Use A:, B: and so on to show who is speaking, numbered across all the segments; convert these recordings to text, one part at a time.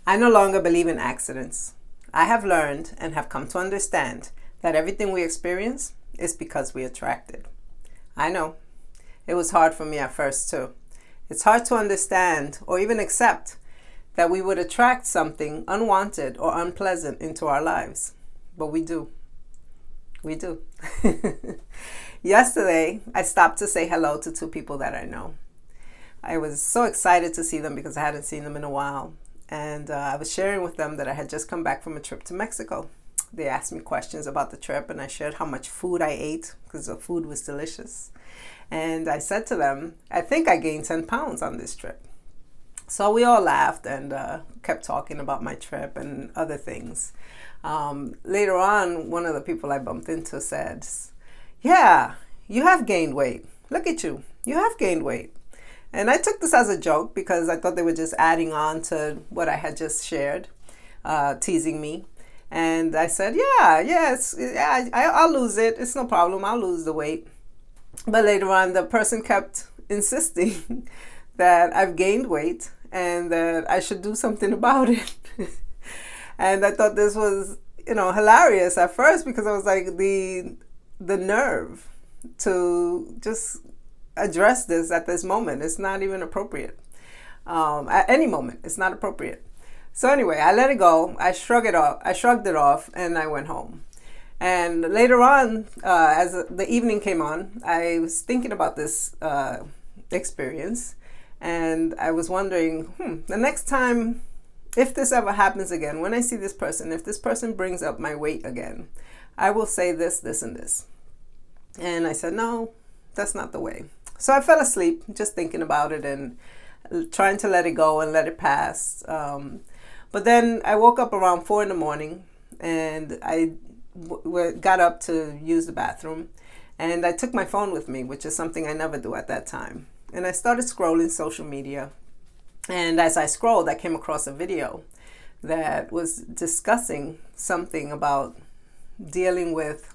A: I no longer believe in accidents. I have learned and have come to understand that everything we experience is because we attract it. I know. It was hard for me at first too. It's hard to understand or even accept that we would attract something unwanted or unpleasant into our lives. But we do. We do. Yesterday, I stopped to say hello to two people that I know. I was so excited to see them because I hadn't seen them in a while. And I was sharing with them that I had just come back from a trip to Mexico. They asked me questions about the trip, and I shared how much food I ate because the food was delicious. And I said to them, I think I gained 10 pounds on this trip. So we all laughed and kept talking about my trip and other things. Later on, one of the people I bumped into said, yeah, you have gained weight. Look at you. You have gained weight. And I took this as a joke because I thought they were just adding on to what I had just shared, teasing me. And I said, I'll lose it. It's no problem. I'll lose the weight. But later on, the person kept insisting that I've gained weight and that I should do something about it. And I thought this was, hilarious at first because I was like, the nerve to just address this at this moment. It's not even appropriate. At any moment, it's not appropriate. So anyway, I let it go. I shrugged it off, and I went home. And later on, as the evening came on, I was thinking about this experience, and I was wondering, the next time, if this ever happens again, when I see this person, if this person brings up my weight again, I will say this, this, and this. And I said, no, that's not the way. So I fell asleep just thinking about it and trying to let it go and let it pass. But then I woke up around 4 a.m. and I got up to use the bathroom. And I took my phone with me, which is something I never do at that time. And I started scrolling social media. And as I scrolled, I came across a video that was discussing something about dealing with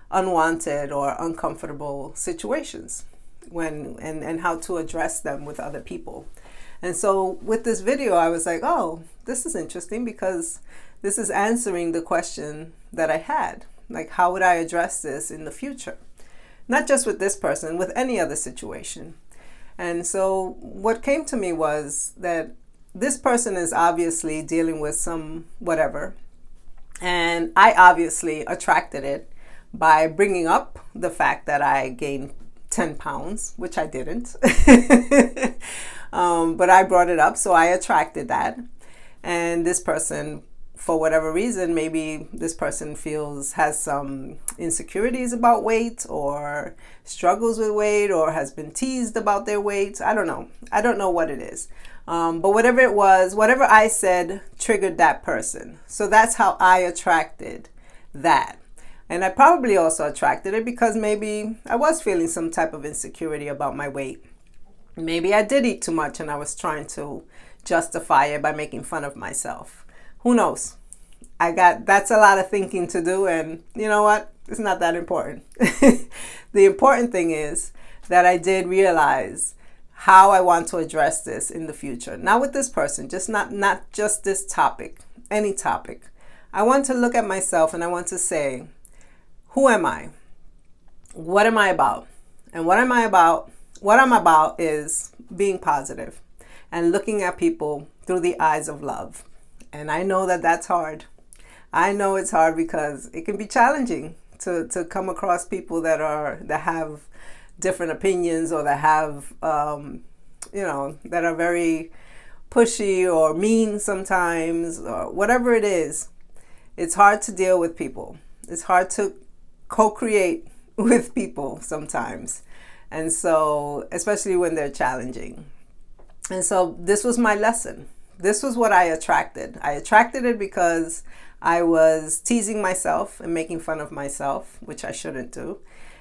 A: unwanted or uncomfortable situations and how to address them with other people. And so with this video, I was like, oh, this is interesting because this is answering the question that I had. Like, how would I address this in the future? Not just with this person, with any other situation. And so what came to me was that this person is obviously dealing with some whatever. And I obviously attracted it by bringing up the fact that I gained 10 pounds, which I didn't. But I brought it up, so I attracted that. And this person, for whatever reason, maybe this person has some insecurities about weight or struggles with weight or has been teased about their weight. I don't know. I don't know what it is. But whatever it was, whatever I said triggered that person. So that's how I attracted that. And I probably also attracted it because maybe I was feeling some type of insecurity about my weight. Maybe I did eat too much and I was trying to justify it by making fun of myself. Who knows? That's a lot of thinking to do, and you know what? It's not that important. The important thing is that I did realize how I want to address this in the future. Not with this person, just not just this topic, any topic. I want to look at myself and I want to say, who am I? What am I about? And what I'm about is being positive and looking at people through the eyes of love. And I know that that's hard. I know it's hard because it can be challenging to come across people that have different opinions or that have, that are very pushy or mean sometimes or whatever it is. It's hard to deal with people. It's hard to co-create with people sometimes. And so, especially when they're challenging. And so this was my lesson. This was what I attracted. I attracted it because I was teasing myself and making fun of myself, which I shouldn't do.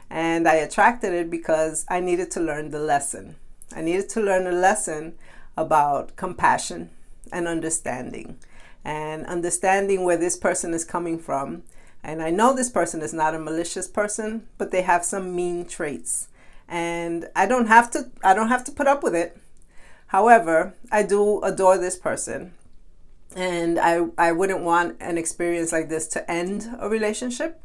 A: And I attracted it because I needed to learn the lesson. I needed to learn a lesson about compassion and understanding where this person is coming from. And I know this person is not a malicious person, but they have some mean traits. And I don't have to put up with it. However, I do adore this person. And I wouldn't want an experience like this to end a relationship.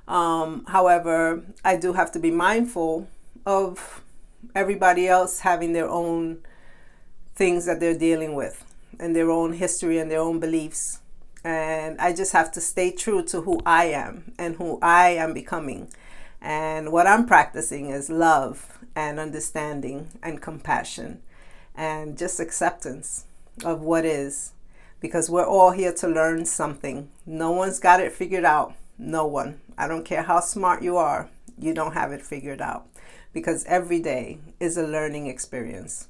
A: However, I do have to be mindful of everybody else having their own things that they're dealing with and their own history and their own beliefs. And I just have to stay true to who I am and who I am becoming. And what I'm practicing is love and understanding and compassion and just acceptance of what is. Because we're all here to learn something. No one's got it figured out. No one. I don't care how smart you are. You don't have it figured out. Because every day is a learning experience.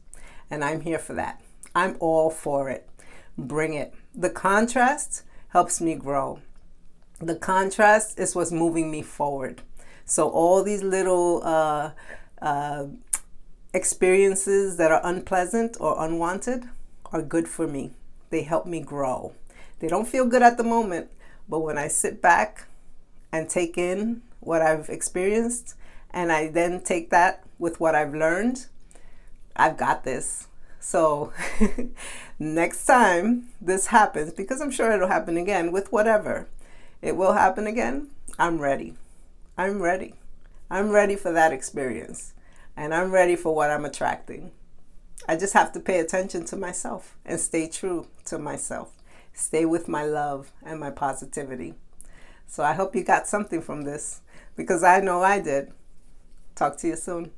A: And I'm here for that. I'm all for it. Bring it. The contrast helps me grow. The contrast is what's moving me forward. So all these little experiences that are unpleasant or unwanted are good for me. They help me grow. They don't feel good at the moment, but when I sit back and take in what I've experienced, and I then take that with what I've learned, I've got this. So next time this happens, because I'm sure it'll happen again with whatever, it will happen again, I'm ready. I'm ready. I'm ready for that experience. And I'm ready for what I'm attracting. I just have to pay attention to myself and stay true to myself. Stay with my love and my positivity. So I hope you got something from this, because I know I did. Talk to you soon.